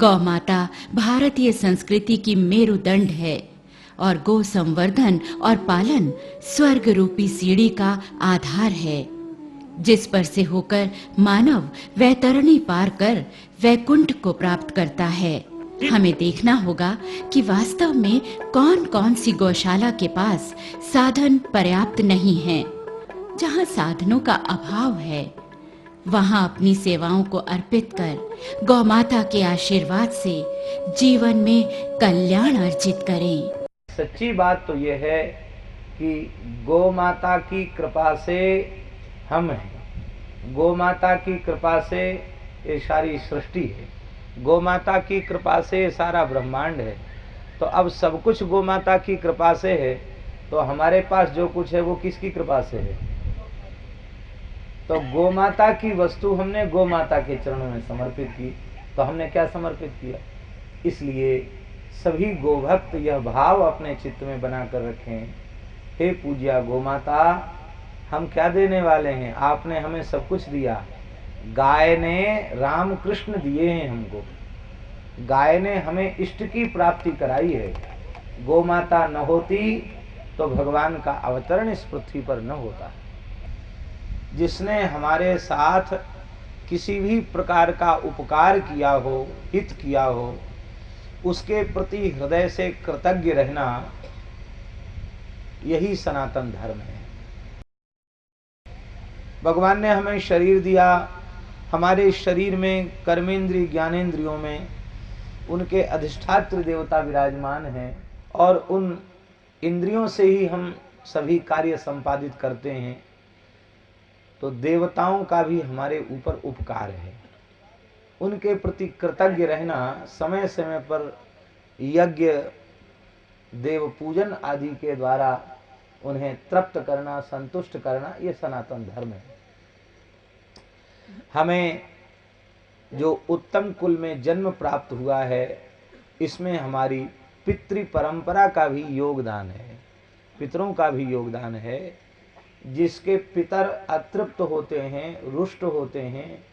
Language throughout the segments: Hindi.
गौ माता भारतीय संस्कृति की मेरुदंड है और गो संवर्धन और पालन स्वर्ग रूपी सीढ़ी का आधार है, जिस पर से होकर मानव वैतरणी पार कर वैकुंठ को प्राप्त करता है। हमें देखना होगा कि वास्तव में कौन-कौन सी गौशाला के पास साधन पर्याप्त नहीं हैं। जहाँ साधनों का अभाव है, वहाँ अपनी सेवाओं को अर्पित कर गौ माता के आशीर्वाद से जीवन में कल्याण अर्जित करें। सच्ची बात तो यह है कि गौ माता की कृपा से हम हैं, गौ माता की कृपा से ये सारी सृष्टि है, गौ माता की कृपा से ये सारा ब्रह्मांड है। तो अब सब कुछ गौ माता की कृपा से है, तो हमारे पास जो कुछ है वो किसकी कृपा से है? तो गौ माता की वस्तु हमने गौ माता के चरणों में समर्पित की। तो हमने क्या समर्पित किया? इसलिए सभी गोभक्त यह भाव अपने चित्त में बनाकर रखें, हे पूज्या गौ माता, हम क्या देने वाले हैं? आपने हमें सब कुछ दिया। गाय ने राम कृष्ण दिए हैं हमको, गाय ने हमें इष्ट की प्राप्ति कराई है। गौ माता न होती तो भगवान का अवतरण इस पृथ्वी पर न होता। जिसने हमारे साथ किसी भी प्रकार का उपकार किया हो, हित किया हो, उसके प्रति हृदय से कृतज्ञ रहना, यही सनातन धर्म है। भगवान ने हमें शरीर दिया, हमारे शरीर में कर्मेंद्रिय ज्ञानेंद्रियों में उनके अधिष्ठात्र देवता विराजमान हैं और उन इंद्रियों से ही हम सभी कार्य संपादित करते हैं। तो देवताओं का भी हमारे ऊपर उपकार है, उनके प्रति कृतज्ञ रहना, समय समय पर यज्ञ देव पूजन आदि के द्वारा उन्हें तृप्त करना, संतुष्ट करना, ये सनातन धर्म है। हमें जो उत्तम कुल में जन्म प्राप्त हुआ है, इसमें हमारी पितृ परंपरा का भी योगदान है, पितरों का भी योगदान है। जिसके पितर अतृप्त होते हैं, रुष्ट होते हैं,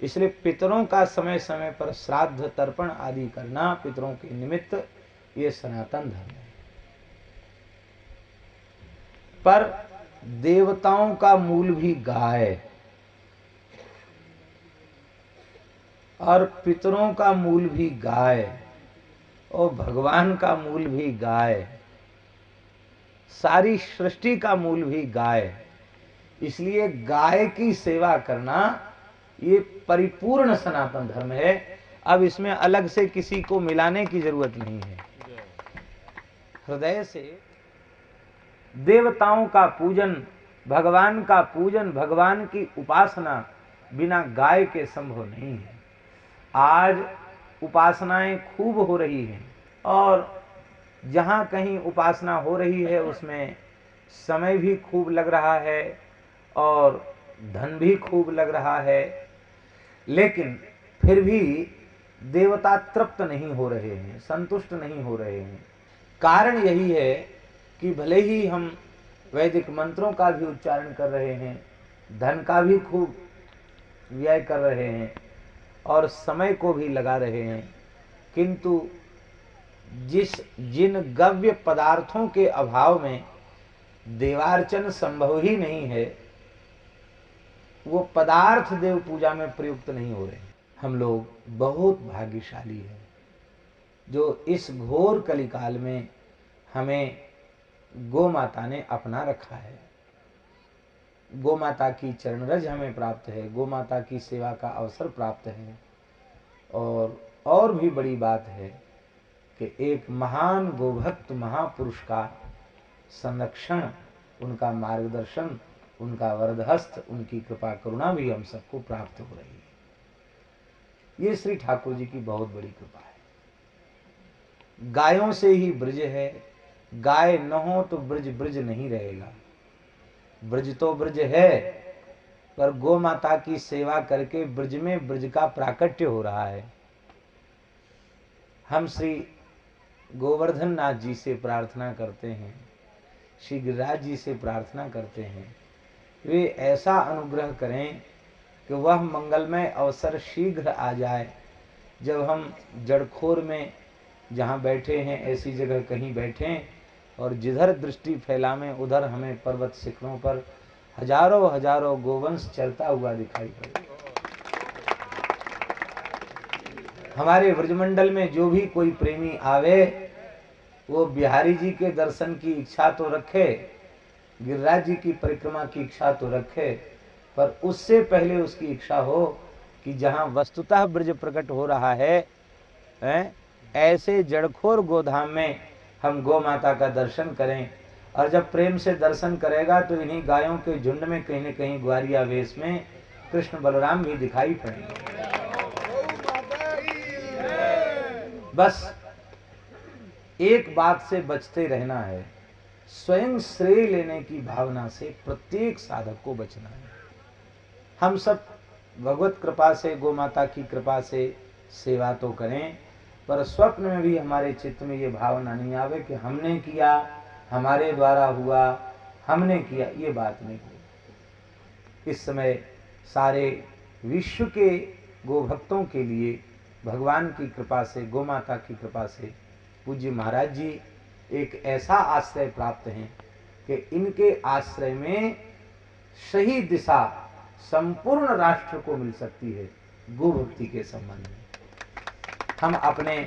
इसलिए पितरों का समय समय पर श्राद्ध तर्पण आदि करना पितरों के निमित्त, ये सनातन धर्म है। पर देवताओं का मूल भी गाय और पितरों का मूल भी गाय और भगवान का मूल भी गाय, सारी सृष्टि का मूल भी गाय। इसलिए गाय की सेवा करना ये परिपूर्ण सनातन धर्म है। अब इसमें अलग से किसी को मिलाने की जरूरत नहीं है। हृदय से देवताओं का पूजन, भगवान का पूजन, भगवान की उपासना बिना गाय के संभव नहीं है। आज उपासनाएं खूब हो रही हैं और जहाँ कहीं उपासना हो रही है उसमें समय भी खूब लग रहा है और धन भी खूब लग रहा है, लेकिन फिर भी देवता तृप्त नहीं हो रहे हैं, संतुष्ट नहीं हो रहे हैं। कारण यही है कि भले ही हम वैदिक मंत्रों का भी उच्चारण कर रहे हैं, धन का भी खूब व्यय कर रहे हैं और समय को भी लगा रहे हैं, किंतु जिन गव्य पदार्थों के अभाव में देवार्चन संभव ही नहीं है, वो पदार्थ देव पूजा में प्रयुक्त नहीं हो रहे। हम लोग बहुत भाग्यशाली हैं जो इस घोर कलिकाल में हमें गौ माता ने अपना रखा है। गौ माता की चरण रज हमें प्राप्त है, गौ माता की सेवा का अवसर प्राप्त है। और भी बड़ी बात है कि एक महान गोभक्त महापुरुष का संरक्षण, उनका मार्गदर्शन, उनका वरदहस्त, उनकी कृपा करुणा भी हम सबको प्राप्त हो रही है। ये श्री ठाकुर जी की बहुत बड़ी कृपा है। गायों से ही ब्रज है, गाय न हो तो ब्रज ब्रज नहीं रहेगा। ब्रज तो ब्रज है, पर गौ माता की सेवा करके ब्रज में ब्रज का प्राकट्य हो रहा है। हम श्री गोवर्धन नाथ जी से प्रार्थना करते हैं, श्री गिरिराज जी से प्रार्थना करते हैं, वे ऐसा अनुग्रह करें कि वह मंगलमय अवसर शीघ्र आ जाए जब हम जड़खोर में जहाँ बैठे हैं ऐसी जगह कहीं बैठें और जिधर दृष्टि फैलावें उधर हमें पर्वत शिखरों पर हजारों हजारों गोवंश चलता हुआ दिखाई पड़े। हमारे व्रजमंडल में जो भी कोई प्रेमी आवे वो बिहारी जी के दर्शन की इच्छा तो रखे, गिरिराज जी की परिक्रमा की इच्छा तो रखे, पर उससे पहले उसकी इच्छा हो कि जहाँ वस्तुतः ब्रज प्रकट हो रहा है, ऐसे जड़खोर गोधाम में हम गौ माता का दर्शन करें। और जब प्रेम से दर्शन करेगा तो इन्हीं गायों के झुंड में कहीं न कहीं ग्वारिया वेश में कृष्ण बलराम भी दिखाई पड़ेंगे। बस एक बात से बचते रहना है, स्वयं श्रेय लेने की भावना से प्रत्येक साधक को बचना है। हम सब भगवत कृपा से, गौ माता की कृपा से सेवा तो करें, पर स्वप्न में भी हमारे चित्त में ये भावना नहीं आवे कि हमने किया, हमारे द्वारा हुआ, हमने किया, ये बात नहीं हो। इस समय सारे विश्व के गोभक्तों के लिए भगवान की कृपा से, गौ माता की कृपा से पूज्य महाराज जी एक ऐसा आश्रय प्राप्त हैं कि इनके आश्रय में सही दिशा संपूर्ण राष्ट्र को मिल सकती है गो भक्ति के संबंध में। हम अपने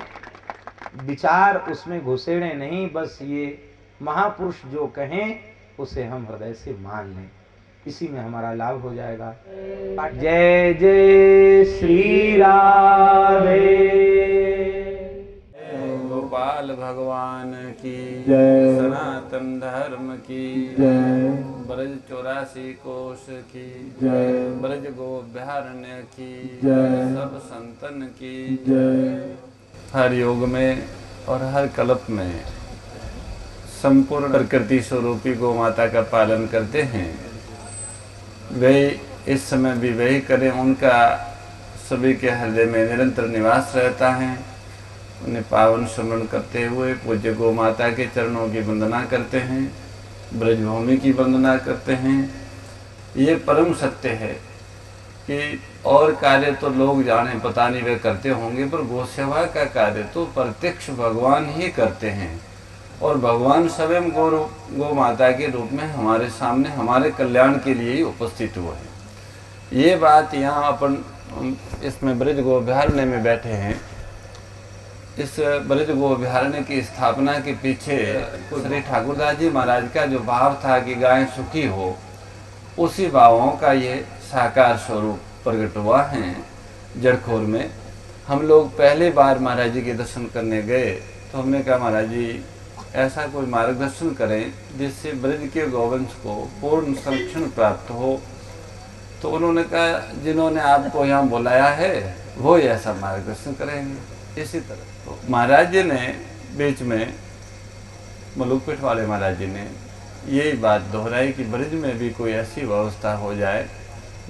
विचार उसमें घुसेड़े नहीं, बस ये महापुरुष जो कहें उसे हम हृदय से मान लें, इसी में हमारा लाभ हो जाएगा। जय जय श्री राधे। गोपाल भगवान की जय, सनातन धर्म की जय, ब्रज 84 कोश की जय, ब्रज गोभ्यारण्य की जय, सब संतन की जय। हर योग में और हर कल्प में संपूर्ण प्रकृति स्वरूपी गौ माता का पालन करते हैं। वे इस समय भी वही करें, उनका सभी के हृदय में निरंतर निवास रहता है। उन्हें पावन स्मरण करते हुए पूज्य गौ माता के चरणों की वंदना करते हैं, ब्रजभूमि की वंदना करते हैं। ये परम सत्य है कि और कार्य तो लोग जाने, पता नहीं वे करते होंगे, पर गौ सेवा का कार्य तो प्रत्यक्ष भगवान ही करते हैं। और भगवान स्वयं गौ माता के रूप में हमारे सामने हमारे कल्याण के लिए ही उपस्थित हुए हैं। ये बात यहाँ अपन इसमें ब्रज गोभ्यारण्य में बैठे हैं। इस ब्रज गोभ्यारण्य की स्थापना के पीछे श्री ठाकुरदास जी महाराज का जो भाव था कि गाय सुखी हो, उसी भावों का ये साकार स्वरूप प्रकट हुआ है। जड़खोर में हम लोग पहली बार महाराज जी के दर्शन करने गए तो हमने कहा महाराज जी ऐसा कोई मार्गदर्शन करें जिससे ब्रज के गौवंश को पूर्ण संरक्षण प्राप्त हो। तो उन्होंने कहा जिन्होंने आपको यहाँ बुलाया है वो ही ऐसा मार्गदर्शन करेंगे। इसी तरह तो महाराज जी ने बीच में मलुकपीठ वाले महाराज जी ने यही बात दोहराई कि ब्रज में भी कोई ऐसी व्यवस्था हो जाए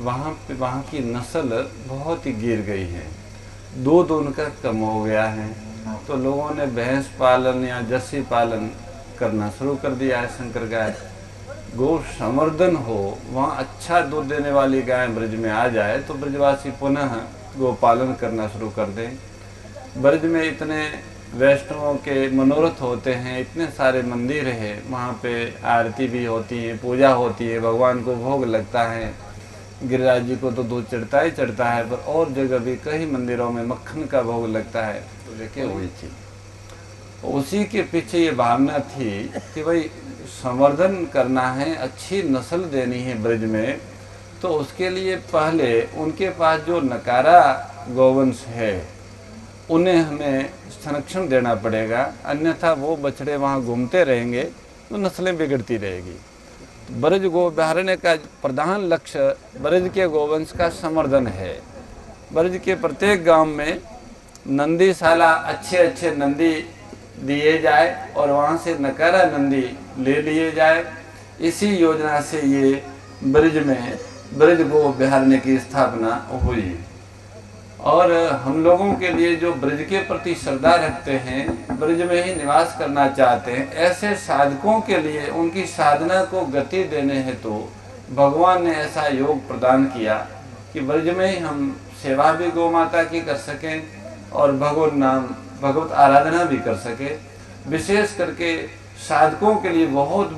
वहाँ की नस्ल बहुत ही गिर गई है, दूध उनका कम हो गया है। तो लोगों ने भैंस पालन या जर्सी पालन करना शुरू कर दिया है। शंकर गाय गौ संवर्धन हो, वहाँ अच्छा दूध देने वाली गाय ब्रज में आ जाए तो ब्रजवासी पुनः गौ पालन करना शुरू कर दें। ब्रज में इतने वैष्णवों के मनोरथ होते हैं, इतने सारे मंदिर है, वहाँ पे आरती भी होती है, पूजा होती है, भगवान को भोग लगता है। गिरिराज जी को तो दूध चढ़ता ही चढ़ता है, पर और जगह भी कई मंदिरों में मक्खन का भोग लगता है। तो लेके हुई थी, उसी के पीछे ये भावना थी कि भाई संवर्धन करना है, अच्छी नस्ल देनी है ब्रज में, तो उसके लिए पहले उनके पास जो नकारा गौवंश है उन्हें हमें संरक्षण देना पड़ेगा, अन्यथा वो बछड़े वहाँ घूमते रहेंगे तो नस्लें बिगड़ती रहेगी। ब्रज गोभ्यारण्य का प्रधान लक्ष्य ब्रज के गोवंश का संवर्धन है। ब्रज के प्रत्येक गांव में नंदीशाला अच्छे अच्छे नंदी दिए जाए और वहाँ से नकारा नंदी ले लिए जाए। इसी योजना से ये ब्रज में ब्रज गोभ्यारण्य की स्थापना हुई। और हम लोगों के लिए जो ब्रज के प्रति श्रद्धा रखते हैं, ब्रज में ही निवास करना चाहते हैं, ऐसे साधकों के लिए उनकी साधना को गति देने हेतु भगवान ने ऐसा योग प्रदान किया कि ब्रज में ही हम सेवा भी गौ माता की कर सकें और भगवत नाम भगवत आराधना भी कर सके। विशेष करके साधकों के लिए बहुत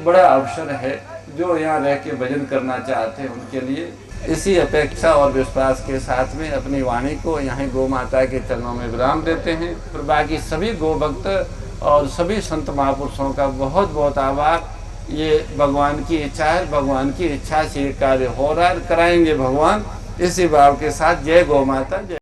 बड़ा अवसर है, जो यहाँ रह के भजन करना चाहते हैं उनके लिए। इसी अपेक्षा और विश्वास के साथ में अपनी वाणी को यहाँ गौ माता के चरणों में विराम देते हैं। और बाकी सभी गौ भक्त और सभी संत महापुरुषों का बहुत बहुत आभार। ये भगवान की इच्छा है, भगवान की इच्छा से ये कार्य हो रहा है, कराएंगे भगवान। इसी भाव के साथ जय गौ माता। जय